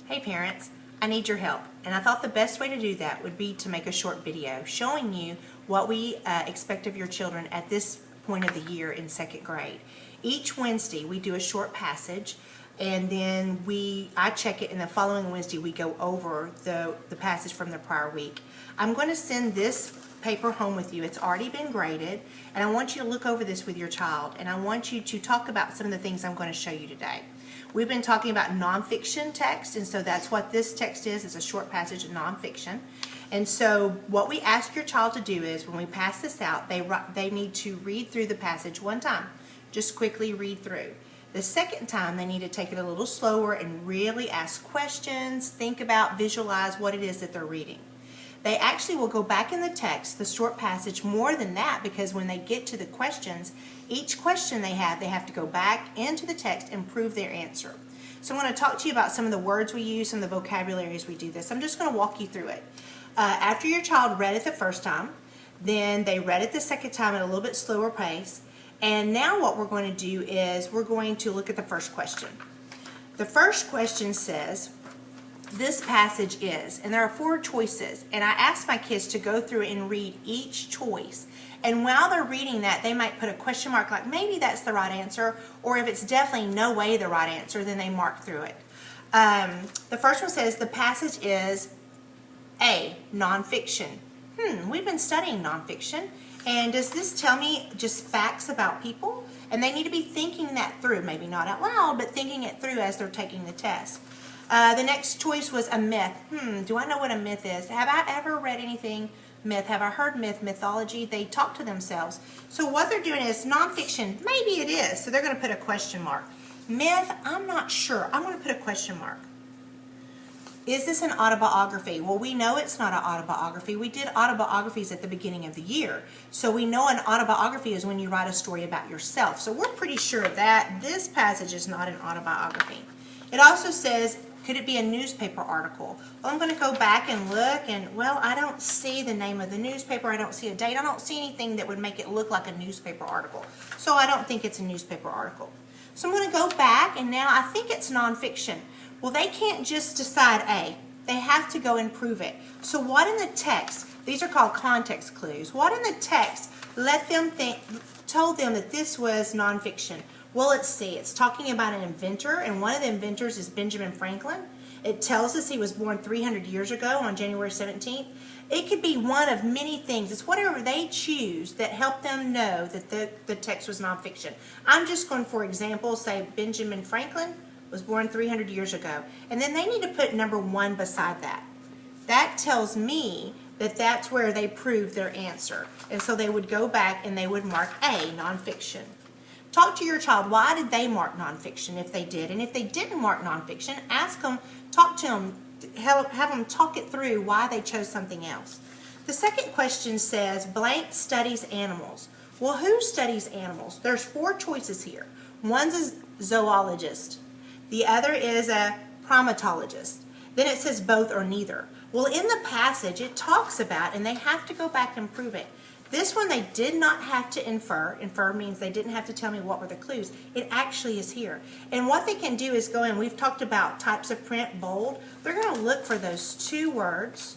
Hey parents, I need your help, and I thought the best way to do that would be to make a short video showing you what we expect of your children at this point of the year in second grade. Each Wednesday we do a short passage, and then I check it, and the following Wednesday we go over the passage from the prior week. I'm going to send this paper home with you. It's already been graded, and I want you to look over this with your child, and I want you to talk about some of the things I'm going to show you today. We've been talking about nonfiction text, and so that's what this text is. It's a short passage of nonfiction. And so what we ask your child to do is when we pass this out, they need to read through the passage one time. Just quickly read through. The second time, they need to take it a little slower and really ask questions, think about, visualize what it is that they're reading. They actually will go back in the text, the short passage, more than that, because when they get to the questions, each question they have to go back into the text and prove their answer. So I'm going to talk to you about some of the words we use, some of the vocabularies we do this. I'm just going to walk you through it. After your child read it the first time, then they read it the second time at a little bit slower pace, and now what we're going to do is we're going to look at the first question. The first question says, this passage is, and there are 4 choices, and I asked my kids to go through and read each choice, and while they're reading that, they might put a question mark like maybe that's the right answer, or if it's definitely no way the right answer, then they mark through it. The first one says the passage is A, nonfiction. We've been studying nonfiction, and does this tell me just facts about people? And they need to be thinking that through, maybe not out loud, but thinking it through as they're taking the test. The next choice was a myth. Do I know what a myth is? Have I ever read anything myth? Have I heard mythology? They talk to themselves. So what they're doing is nonfiction. Maybe it is. So they're going to put a question mark. Myth, I'm not sure. I'm going to put a question mark. Is this an autobiography? Well, we know it's not an autobiography. We did autobiographies at the beginning of the year. So we know an autobiography is when you write a story about yourself. So we're pretty sure that this passage is not an autobiography. It also says, could it be a newspaper article? Well, I'm going to go back and look, and well, I don't see the name of the newspaper. I don't see a date. I don't see anything that would make it look like a newspaper article. So I don't think it's a newspaper article. So I'm going to go back, and now I think it's nonfiction. Well, they can't just decide A. They have to go and prove it. So what in the text, these are called context clues, what in the text told them that this was nonfiction? Well, let's see. It's talking about an inventor, and one of the inventors is Benjamin Franklin. It tells us he was born 300 years ago on January 17th. It could be one of many things. It's whatever they choose that help them know that the text was nonfiction. I'm just going, for example, say Benjamin Franklin was born 300 years ago. And then they need to put number 1 beside that. That tells me that that's where they prove their answer. And so they would go back and they would mark A, nonfiction. Talk to your child. Why did they mark nonfiction if they did? And if they didn't mark nonfiction, ask them, talk to them, have them talk it through why they chose something else. The second question says, blank studies animals. Well, who studies animals? There's 4 choices here. One's a zoologist. The other is a primatologist. Then it says both or neither. Well, in the passage, it talks about, and they have to go back and prove it. This one they did not have to infer. Infer means they didn't have to tell me what were the clues. It actually is here. And what they can do is go in. We've talked about types of print, bold. They're going to look for those 2 words,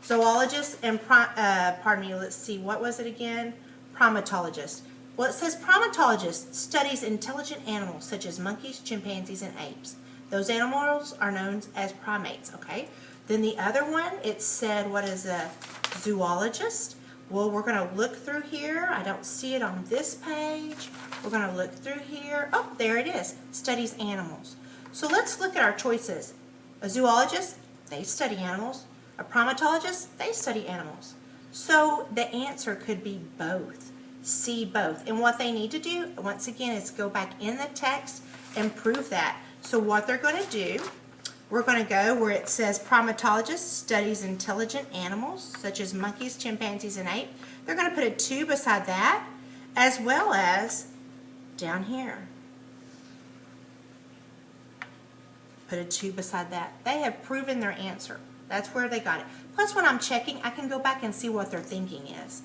zoologist and, let's see, what was it again? Primatologist. Well, it says primatologist studies intelligent animals such as monkeys, chimpanzees, and apes. Those animals are known as primates, okay? Then the other one, it said, what is a zoologist? Well, we're going to look through here. I don't see it on this page. We're going to look through here. Oh, there it is. Studies animals. So let's look at our choices. A zoologist, they study animals. A primatologist, they study animals. So the answer could be both. See both. And what they need to do, once again, is go back in the text and prove that. So what they're going to do, we're going to go where it says primatologist studies intelligent animals such as monkeys, chimpanzees, and apes. They're going to put a 2 beside that, as well as down here. Put a 2 beside that. They have proven their answer. That's where they got it. Plus, when I'm checking, I can go back and see what their thinking is.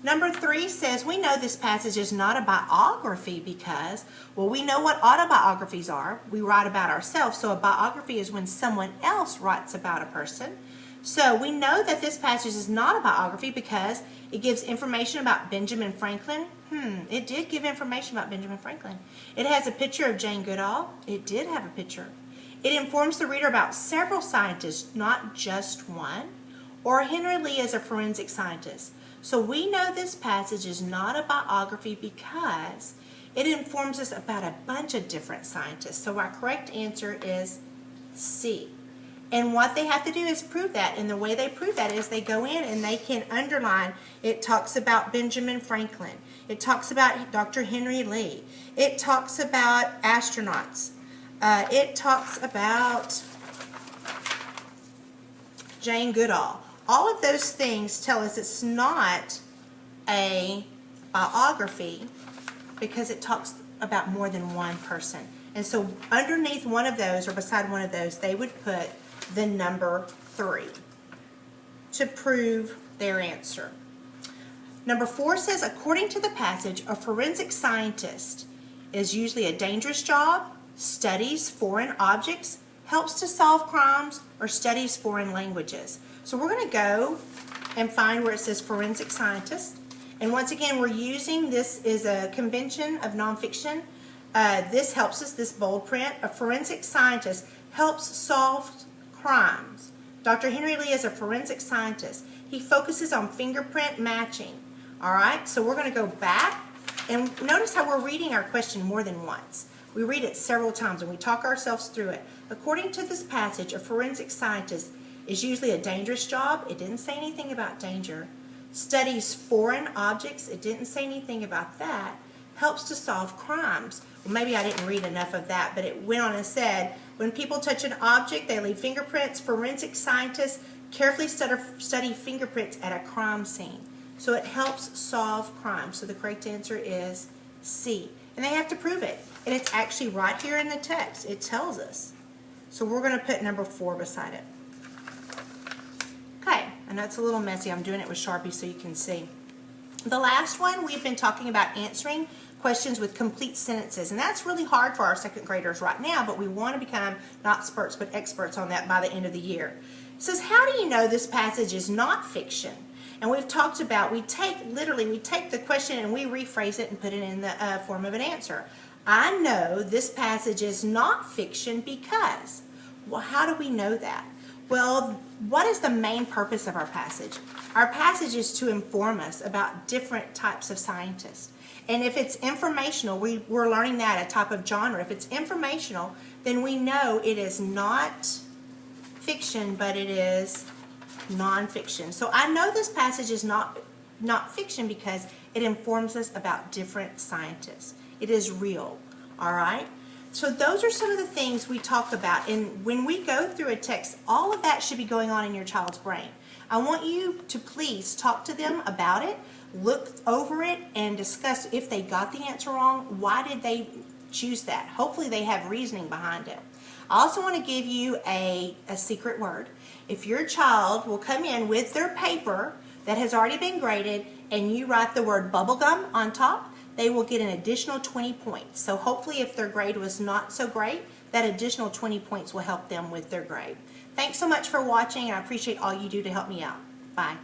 Number 3 says, we know this passage is not a biography because, well, we know what autobiographies are. We write about ourselves. So a biography is when someone else writes about a person. So we know that this passage is not a biography because it gives information about Benjamin Franklin. It did give information about Benjamin Franklin. It has a picture of Jane Goodall. It did have a picture. It informs the reader about several scientists, not just one, or Henry Lee as a forensic scientist. So we know this passage is not a biography because it informs us about a bunch of different scientists. So our correct answer is C. And what they have to do is prove that. And the way they prove that is they go in and they can underline. It talks about Benjamin Franklin. It talks about Dr. Henry Lee. It talks about astronauts. It talks about Jane Goodall. All of those things tell us it's not a biography because it talks about more than one person. And so underneath one of those or beside one of those, they would put the number 3 to prove their answer. Number 4 says, according to the passage, a forensic scientist is usually a dangerous job, studies foreign objects, helps to solve crimes, or studies foreign languages. So we're going to go and find where it says forensic scientist. And once again, we're using, this is a convention of nonfiction. This helps us, this bold print. A forensic scientist helps solve crimes. Dr. Henry Lee is a forensic scientist. He focuses on fingerprint matching. All right, so we're going to go back and notice how we're reading our question more than once. We read it several times and we talk ourselves through it. According to this passage, a forensic scientist is usually a dangerous job. It didn't say anything about danger. Studies foreign objects. It didn't say anything about that. Helps to solve crimes. Well, maybe I didn't read enough of that, but it went on and said, when people touch an object, they leave fingerprints. Forensic scientists carefully study fingerprints at a crime scene. So it helps solve crimes. So the correct answer is C. And they have to prove it. And it's actually right here in the text. It tells us. So we're going to put number 4 beside it. Okay, I know it's a little messy. I'm doing it with Sharpie so you can see. The last one, we've been talking about answering questions with complete sentences. And that's really hard for our second graders right now, but we want to become not experts, but experts on that by the end of the year. It says, how do you know this passage is not fiction? And we've talked about, we take the question and we rephrase it and put it in the form of an answer. I know this passage is not fiction because. Well, how do we know that? Well, what is the main purpose of our passage? Our passage is to inform us about different types of scientists. And if it's informational, we're learning that, a type of genre. If it's informational, then we know it is not fiction, but it is nonfiction. So I know this passage is not fiction because it informs us about different scientists. It is real, all right? So those are some of the things we talk about. And when we go through a text, all of that should be going on in your child's brain. I want you to please talk to them about it, look over it, and discuss if they got the answer wrong, why did they choose that? Hopefully they have reasoning behind it. I also want to give you a secret word. If your child will come in with their paper that has already been graded and you write the word bubblegum on top, they will get an additional 20 points. So hopefully if their grade was not so great, that additional 20 points will help them with their grade. Thanks so much for watching, and I appreciate all you do to help me out. Bye.